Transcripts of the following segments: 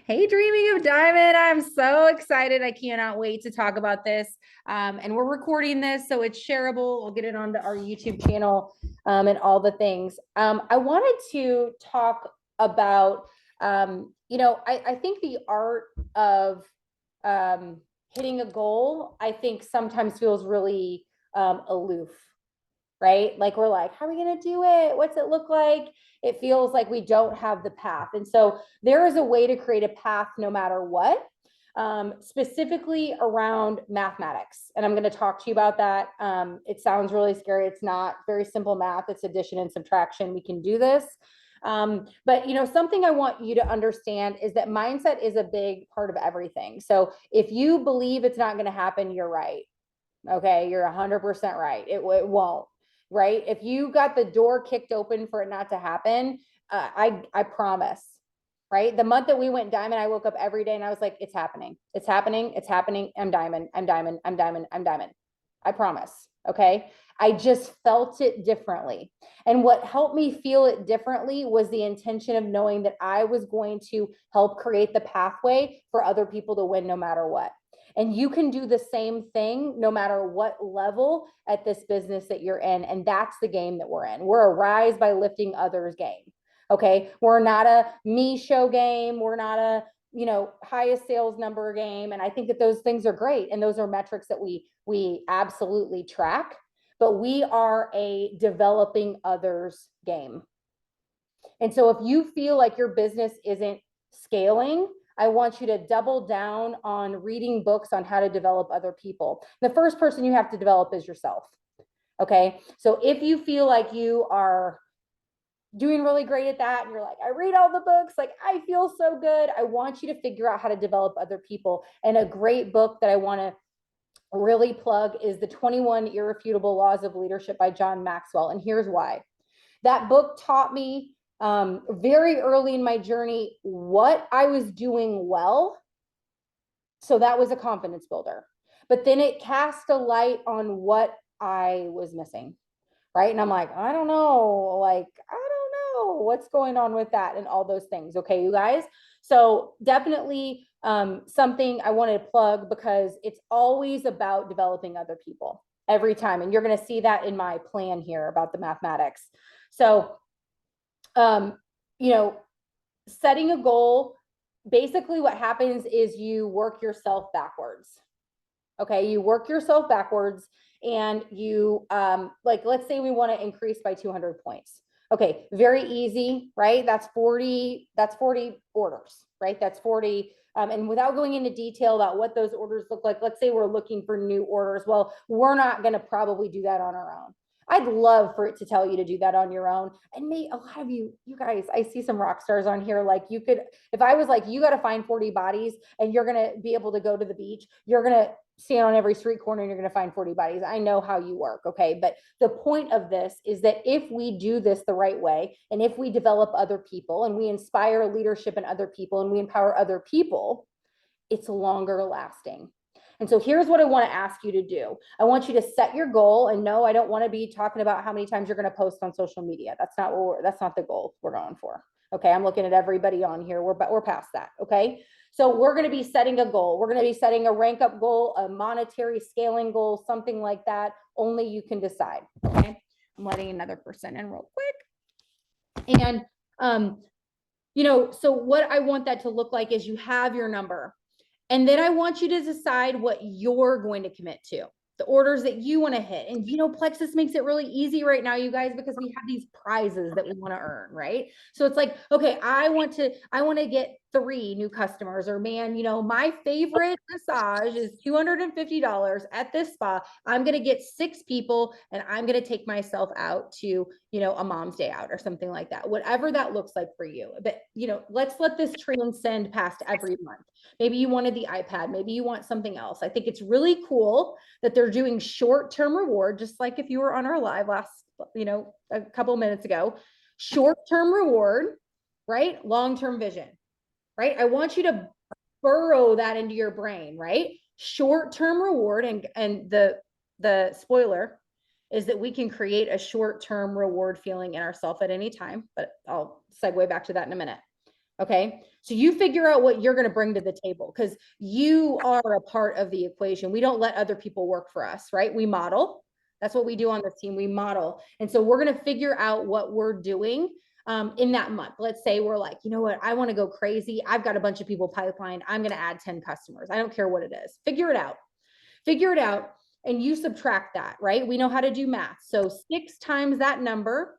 Hey, Dreaming of Diamond. I'm so excited. I cannot wait to talk about this. And we're recording this, so it's shareable. We'll get it onto our YouTube channel and all the things. I wanted to talk about, I think the art of hitting a goal, I think sometimes feels really aloof, right? Like we're like, how are we going to do it? What's it look like? It feels like we don't have the path. And so there is a way to create a path no matter what, specifically around mathematics. And I'm going to talk to you about that. It sounds really scary. It's not very simple math. It's addition and subtraction. We can do this. But something I want you to understand is that mindset is a big part of everything. So if you believe it's not going to happen, you're right. Okay, you're 100% right. It won't, right? If you got the door kicked open for it not to happen, I promise, right? The month that we went diamond, I woke up every day and I was like, it's happening, it's happening, it's happening. I'm diamond, I'm diamond, I'm diamond, I'm diamond. I promise. Okay. I just felt it differently. And what helped me feel it differently was the intention of knowing that I was going to help create the pathway for other people to win no matter what. And you can do the same thing no matter what level at this business that you're in. And that's the game that we're in. We're a rise by lifting others game. Okay. We're not a me show game. We're not a, highest sales number game. And I think that those things are great. And those are metrics that we absolutely track, but we are a developing others game. And so if you feel like your business isn't scaling, I want you to double down on reading books on how to develop other people. The first person you have to develop is yourself. Okay. So if you feel like you are doing really great at that and you're like, I read all the books, like I feel so good, I want you to figure out how to develop other people. And a great book that I want to really plug is The 21 Irrefutable Laws of Leadership by John Maxwell. And here's why. That book taught me very early in my journey what I was doing well. So that was a confidence builder. But then it cast a light on what I was missing. Right. And I'm like, I don't know. Like, I don't know what's going on with that and all those things. Okay, you guys. So definitely something I wanted to plug because it's always about developing other people every time. And you're going to see that in my plan here about the mathematics. So um, you know, setting a goal, basically what happens is you work yourself backwards. Okay, you work yourself backwards and you like, let's say we want to increase by 200 points. Okay, very easy, right? That's 40 orders, right? That's 40 and without going into detail about what those orders look like, let's say we're looking for new orders. Well, we're not going to probably do that on our own. I'd love for it to tell you to do that on your own. And me, a lot of you guys, I see some rock stars on here. Like you could, if I was like, you got to find 40 bodies and you're going to be able to go to the beach, you're going to stand on every street corner and you're going to find 40 bodies. I know how you work. Okay. But the point of this is that if we do this the right way, and if we develop other people and we inspire leadership in other people and we empower other people, it's longer lasting. And so here's what I want to ask you to do. I want you to set your goal. And no, I don't want to be talking about how many times you're going to post on social media. That's not the goal we're going for. Okay. I'm looking at everybody on here. We're past that. Okay. So we're going to be setting a goal. We're going to be setting a rank up goal, a monetary scaling goal, something like that. Only you can decide. Okay. I'm letting another person in real quick. And, so what I want that to look like is you have your number. And then I want you to decide what you're going to commit to, the orders that you want to hit. And, Plexus makes it really easy right now, you guys, because we have these prizes that we want to earn, right? So it's like, okay, I want to get 3 new customers, or man, my favorite massage is $250 at this spa. I'm going to get 6 people and I'm going to take myself out to, a mom's day out or something like that, whatever that looks like for you. But, let's let this transcend past every month. Maybe you wanted the iPad. Maybe you want something else. I think it's really cool that they're doing short-term reward, just like if you were on our live last, a couple minutes ago. Short-term reward, right? Long-term vision, right? I want you to burrow that into your brain, right? Short-term reward, and the spoiler is that we can create a short-term reward feeling in ourselves at any time, but I'll segue back to that in a minute. Okay. So you figure out what you're going to bring to the table because you are a part of the equation. We don't let other people work for us, right? We model. That's what we do on this team. We model. And so we're going to figure out what we're doing in that month. Let's say we're like, you know what? I want to go crazy. I've got a bunch of people pipelined. I'm going to add 10 customers. I don't care what it is. Figure it out. Figure it out. And you subtract that, right? We know how to do math. So 6 times that number,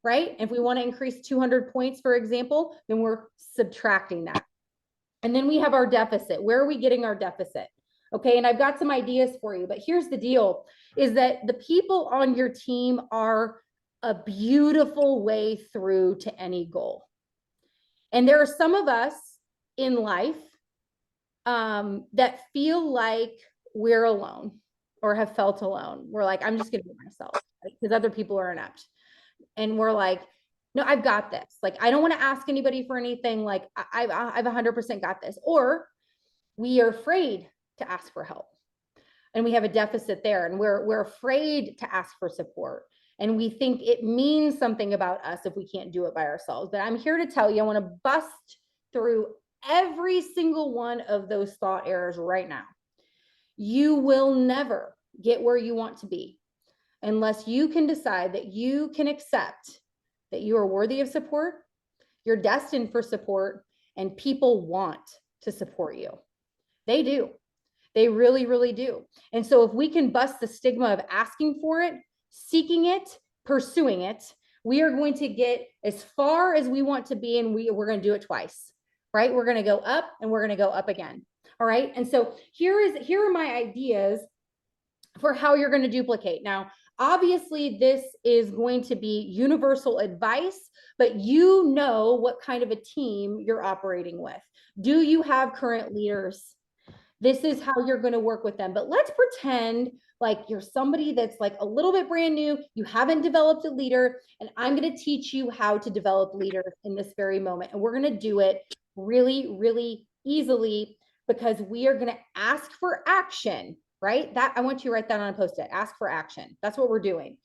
right? If we want to increase 200 points, for example, then we're subtracting that. And then we have our deficit. Where are we getting our deficit? Okay. And I've got some ideas for you, but here's the deal is that the people on your team are a beautiful way through to any goal. And there are some of us in life that feel like we're alone or have felt alone. We're like, I'm just going to do it myself because other people are inept. And we're like, no, I've got this. Like, I don't want to ask anybody for anything. Like, I've 100% got this. Or we are afraid to ask for help. And we have a deficit there. And we're afraid to ask for support. And we think it means something about us if we can't do it by ourselves. But I'm here to tell you, I want to bust through every single one of those thought errors right now. You will never get where you want to be unless you can decide that you can accept that you are worthy of support, you're destined for support, and people want to support you. They do. They really, really do. And so if we can bust the stigma of asking for it, seeking it, pursuing it, we are going to get as far as we want to be, and we're going to do it twice, right? We're going to go up and we're going to go up again. All right. And so here are my ideas for how you're going to duplicate. Now, obviously, this is going to be universal advice, but you know what kind of a team you're operating with. Do you have current leaders? This is how you're going to work with them. But let's pretend like you're somebody that's like a little bit brand new. You haven't developed a leader, and I'm going to teach you how to develop leaders in this very moment. And we're going to do it really, really easily because we are going to ask for action, right? That I want you to write that on a post-it. Ask for action. That's what we're doing.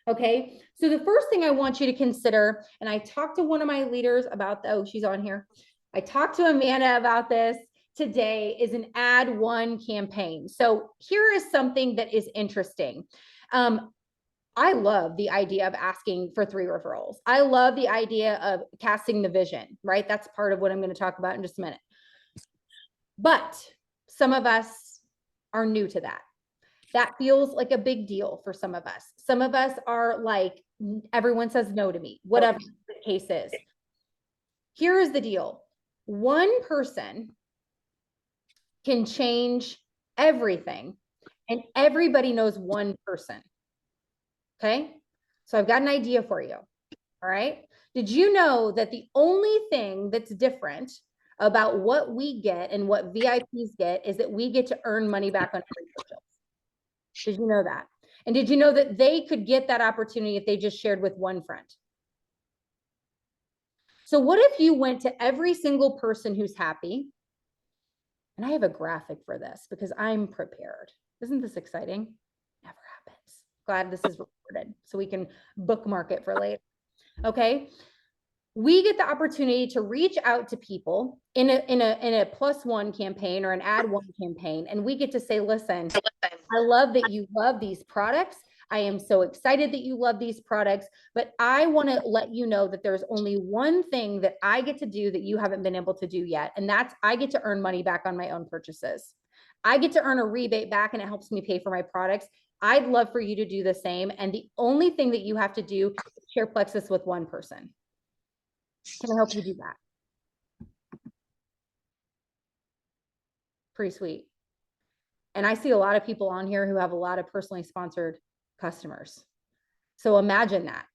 Okay. So the first thing I want you to consider, and I talked to one of my leaders about, oh, she's on here. I talked to Amanda about this today, is an add one campaign. So here is something that is interesting. I love the idea of asking for 3 referrals. I love the idea of casting the vision, right? That's part of what I'm going to talk about in just a minute. But some of us are new to that. That feels like a big deal for some of us. Some of us are like, everyone says no to me, whatever the case is. Here is the deal. One person can change everything, and everybody knows one person. Okay. So I've got an idea for you. All right. Did you know that the only thing that's different about what we get and what VIPs get is that we get to earn money back on every purchase? Did you know that? And did you know that they could get that opportunity if they just shared with one friend? So what if you went to every single person who's happy? And I have a graphic for this because I'm prepared. Isn't this exciting? Never happens. Glad this is recorded so we can bookmark it for later. Okay. We get the opportunity to reach out to people in a +1 campaign or an add one campaign. And we get to say, listen, I love that you love these products. I am so excited that you love these products, but I want to let you know that there's only one thing that I get to do that you haven't been able to do yet. And that's I get to earn money back on my own purchases. I get to earn a rebate back and it helps me pay for my products. I'd love for you to do the same. And the only thing that you have to do is share Plexus with one person. Can I help you do that? Pretty sweet. And I see a lot of people on here who have a lot of personally sponsored customers. So imagine that.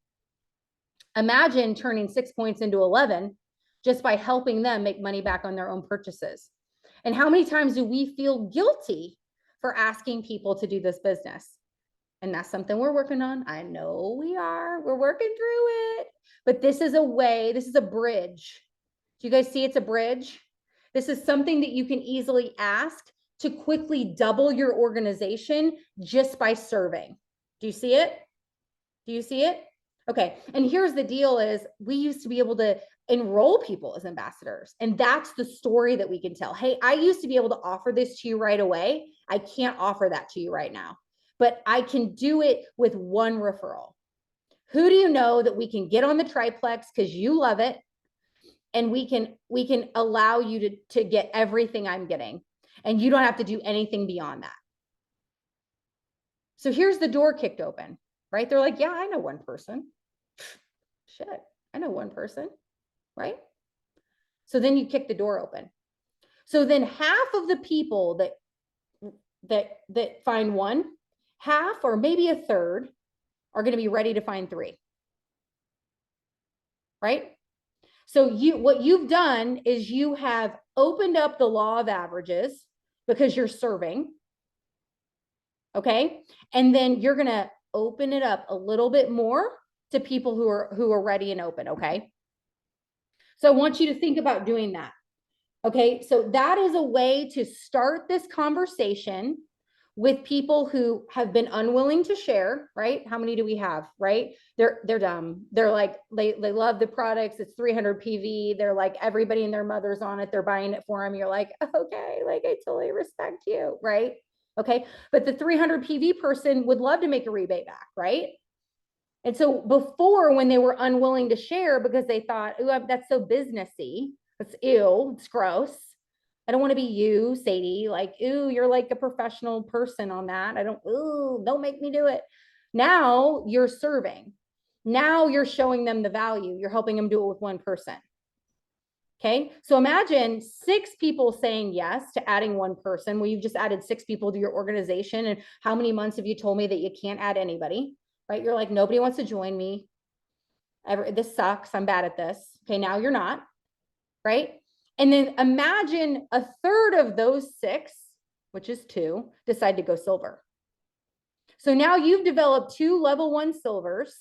Imagine turning 6 points into 11 just by helping them make money back on their own purchases. And how many times do we feel guilty for asking people to do this business? And that's something we're working on. I know we are. We're working through it. But this is a way, this is a bridge. Do you guys see it's a bridge? This is something that you can easily ask to quickly double your organization just by serving. Do you see it? Do you see it? Okay. And here's the deal is we used to be able to enroll people as ambassadors. And that's the story that we can tell. Hey, I used to be able to offer this to you right away. I can't offer that to you right now, but I can do it with one referral. Who do you know that we can get on the triplex because you love it? And we can allow you to get everything I'm getting. And you don't have to do anything beyond that. So here's the door kicked open, right? They're like, yeah, I know one person. Shit, I know one person, right? So then you kick the door open. So then half of the people that find one, half or maybe a third are going to be ready to find three. Right? So what you've done is you have opened up the law of averages because you're serving. Okay? And then you're going to open it up a little bit more to people who are ready and open, okay? So I want you to think about doing that. Okay? So that is a way to start this conversation with people who have been unwilling to share, right? How many do we have, right? They're dumb. They're like, they love the products. It's 300 PV. They're like, everybody and their mother's on it. They're buying it for them. You're like, okay, like I totally respect you, right? Okay. But the 300 PV person would love to make a rebate back, right? And so before, when they were unwilling to share because they thought, oh, that's so businessy. It's ew. It's gross. I don't want to be you, Sadie. Like, ooh, you're like a professional person on that. Don't make me do it. Now you're serving. Now you're showing them the value. You're helping them do it with one person. Okay. So imagine 6 people saying yes to adding one person. Well, you've just added 6 people to your organization. And how many months have you told me that you can't add anybody? Right? You're like, nobody wants to join me. This sucks. I'm bad at this. Okay. Now you're not. Right? And then imagine a third of those 6, which is 2, decide to go silver. So now you've developed 2 level 1 silvers.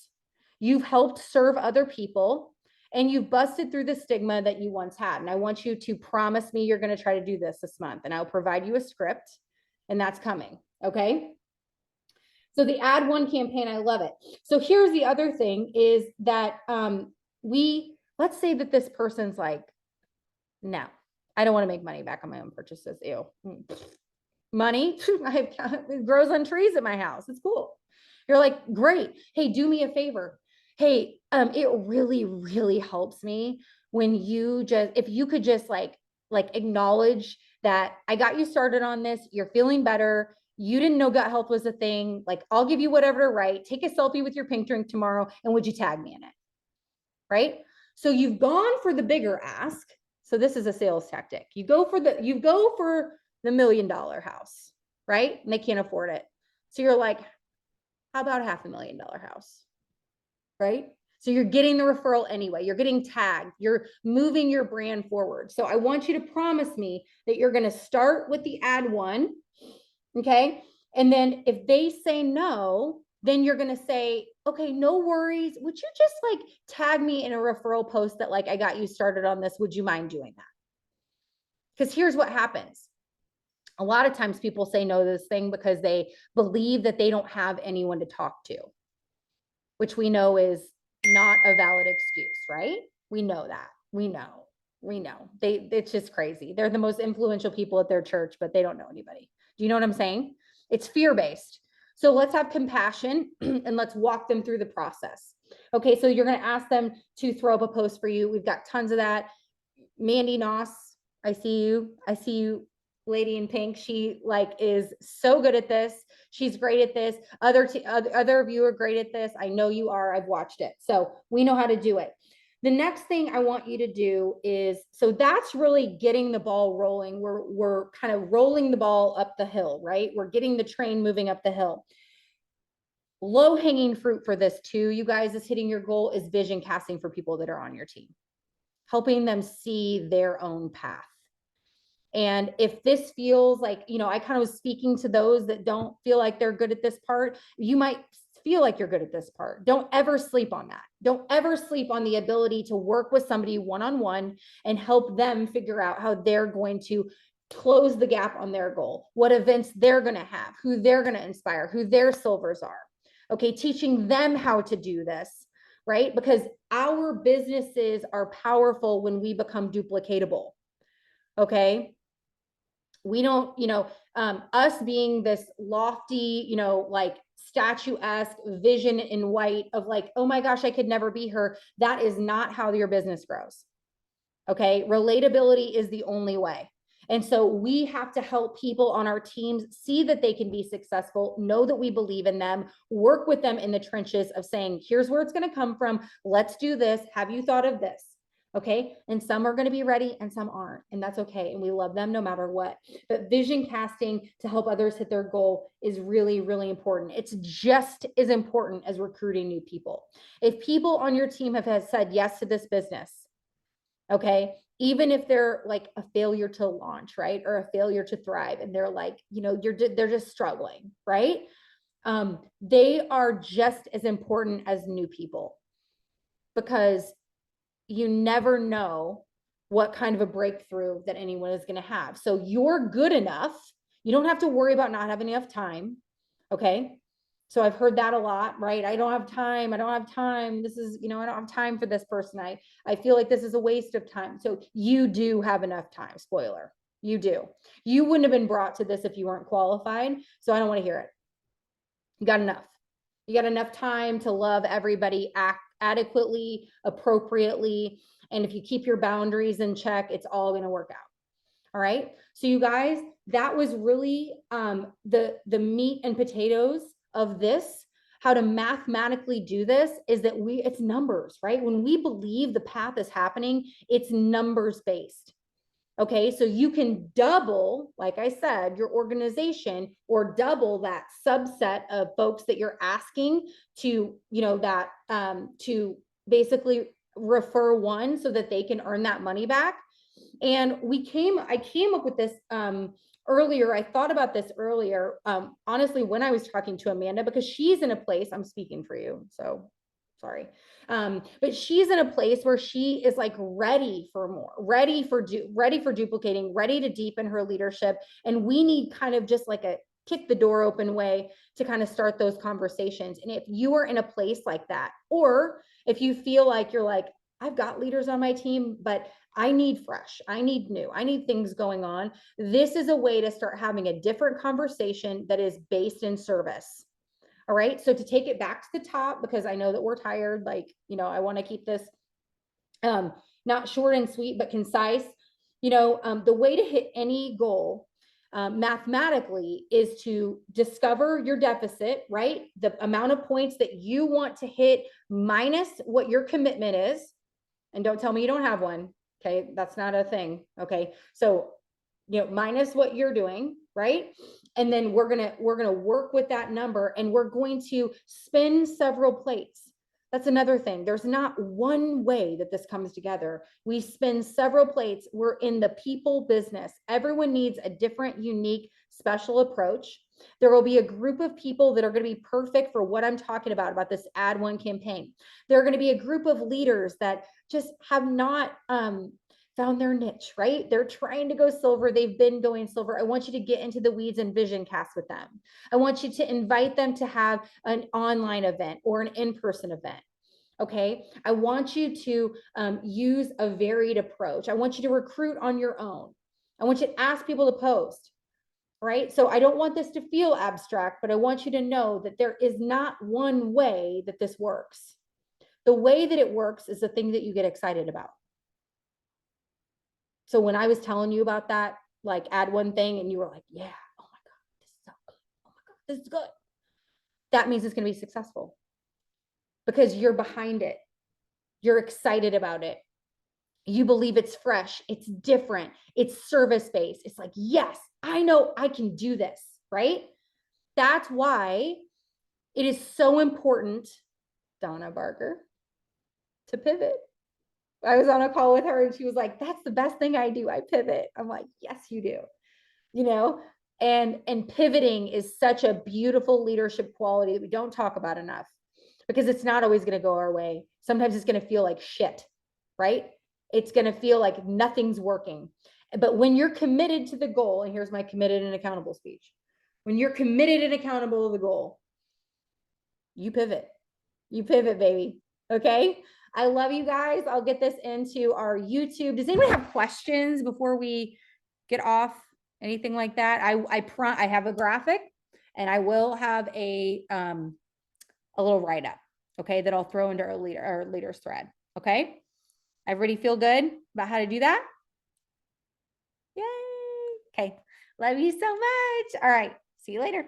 You've helped serve other people and you've busted through the stigma that you once had. And I want you to promise me you're going to try to do this month, and I'll provide you a script, and that's coming. Okay. So the Add One campaign, I love it. So here's the other thing is that let's say that this person's like, no, I don't want to make money back on my own purchases. Ew. Money, it grows on trees at my house. It's cool. You're like, great. Hey, do me a favor. Hey, it really, really helps me when if you could just like acknowledge that I got you started on this. You're feeling better. You didn't know gut health was a thing. Like, I'll give you whatever to write. Take a selfie with your pink drink tomorrow. And would you tag me in it? Right? So you've gone for the bigger ask. So this is a sales tactic. You go for the $1 million house, right? And they can't afford it. So you're like, how about a $500,000 house, right? So you're getting the referral anyway. You're getting tagged. You're moving your brand forward. So I want you to promise me that you're going to start with the Add One, okay? And then if they say no, then you're going to say, okay, no worries. Would you just like tag me in a referral post that like, I got you started on this. Would you mind doing that? Because here's what happens. A lot of times people say no to this thing because they believe that they don't have anyone to talk to, which we know is not a valid excuse, right? We know that. We know. It's just crazy. They're the most influential people at their church, but they don't know anybody. Do you know what I'm saying? It's fear-based. So let's have compassion and let's walk them through the process. Okay, so you're going to ask them to throw up a post for you. We've got tons of that. Mandy Noss, I see you, lady in pink. She like is so good at this. She's great at this. Other of you are great at this. I know you are. I've watched it. So we know how to do it. The next thing I want you to do is, so that's really getting the ball rolling. We're kind of rolling the ball up the hill, right? We're getting the train moving up the hill. Low hanging fruit for this too, you guys, is hitting your goal is vision casting for people that are on your team, helping them see their own path. And if this feels like, I kind of was speaking to those that don't feel like they're good at this part, you might feel like you're good at this part. Don't ever sleep on that. Don't ever sleep on the ability to work with somebody one-on-one and help them figure out how they're going to close the gap on their goal, what events they're going to have, who they're going to inspire, who their silvers are. Okay, teaching them how to do this right? Because our businesses are powerful when we become duplicatable. Okay. We don't, us being this lofty, like statuesque vision in white of like, oh my gosh, I could never be her. That is not how your business grows. Okay. Relatability is the only way. And so we have to help people on our teams see that they can be successful, know that we believe in them, work with them in the trenches of saying, here's where it's going to come from. Let's do this. Have you thought of this? Okay. And some are going to be ready and some aren't. And that's okay. And we love them no matter what. But vision casting to help others hit their goal is really, really important. It's just as important as recruiting new people. If people on your team have said yes to this business, okay, even if they're like a failure to launch, right, or a failure to thrive, and they're like, they're just struggling, right? They are just as important as new people, because you never know what kind of a breakthrough that anyone is going to have. So you're good enough. You don't have to worry about not having enough time. Okay. So I've heard that a lot, right? I don't have time. I don't have time. This is, I don't have time for this person. I feel like this is a waste of time. So you do have enough time. Spoiler. You do. You wouldn't have been brought to this if you weren't qualified. So I don't want to hear it. You got enough. You got enough time to love everybody adequately, appropriately. And if you keep your boundaries in check, it's all going to work out. All right. So you guys, that was really the meat and potatoes of this. How to mathematically do this is that it's numbers, right? When we believe the path is happening, it's numbers based. Okay, so you can double, like I said, your organization, or double that subset of folks that you're asking to, to basically refer one so that they can earn that money back. And I came up with this earlier. I thought about this earlier, honestly, when I was talking to Amanda, because she's in a place, I'm speaking for you, so sorry. But she's in a place where she is like ready for more, ready for duplicating, ready to deepen her leadership. And we need kind of just like a kick the door open way to kind of start those conversations. And if you are in a place like that, or if you feel like you're like, I've got leaders on my team, but I need fresh, I need new, I need things going on. This is a way to start having a different conversation that is based in service. All right. So to take it back to the top, because I know that we're tired, like, I want to keep this not short and sweet, but concise. The way to hit any goal mathematically is to discover your deficit, right? The amount of points that you want to hit minus what your commitment is. And don't tell me you don't have one. Okay. That's not a thing. Okay. So, minus what you're doing, right? And then we're going to work with that number, and we're going to spin several plates. That's another thing. There's not one way that this comes together. We spin several plates. We're in the people business. Everyone needs a different, unique, special approach. There will be a group of people that are going to be perfect for what I'm talking about this Add One campaign. There are going to be a group of leaders that just have not found their niche, right? They're trying to go silver. They've been going silver. I want you to get into the weeds and vision cast with them. I want you to invite them to have an online event or an in-person event. Okay. I want you to use a varied approach. I want you to recruit on your own. I want you to ask people to post, right? So I don't want this to feel abstract, but I want you to know that there is not one way that this works. The way that it works is the thing that you get excited about. So when I was telling you about that, like Add One thing, and you were like, yeah, oh my God, this is so good. Oh my God, this is good. That means it's going to be successful because you're behind it. You're excited about it. You believe it's fresh. It's different. It's service-based. It's like, yes, I know I can do this, right? That's why it is so important, Donna Barker, to pivot. I was on a call with her and she was like, that's the best thing I do. I pivot. I'm like, yes, you do. And pivoting is such a beautiful leadership quality that we don't talk about enough, because it's not always going to go our way. Sometimes it's going to feel like shit, right? It's going to feel like nothing's working. But when you're committed to the goal, and here's my committed and accountable speech. When you're committed and accountable to the goal, you pivot, baby. Okay. I love you guys. I'll get this into our YouTube. Does anyone have questions before we get off? Anything like that? I have a graphic and I will have a little write-up, okay, that I'll throw into our leaders thread. Okay. Everybody feel good about how to do that? Yay. Okay. Love you so much. All right. See you later.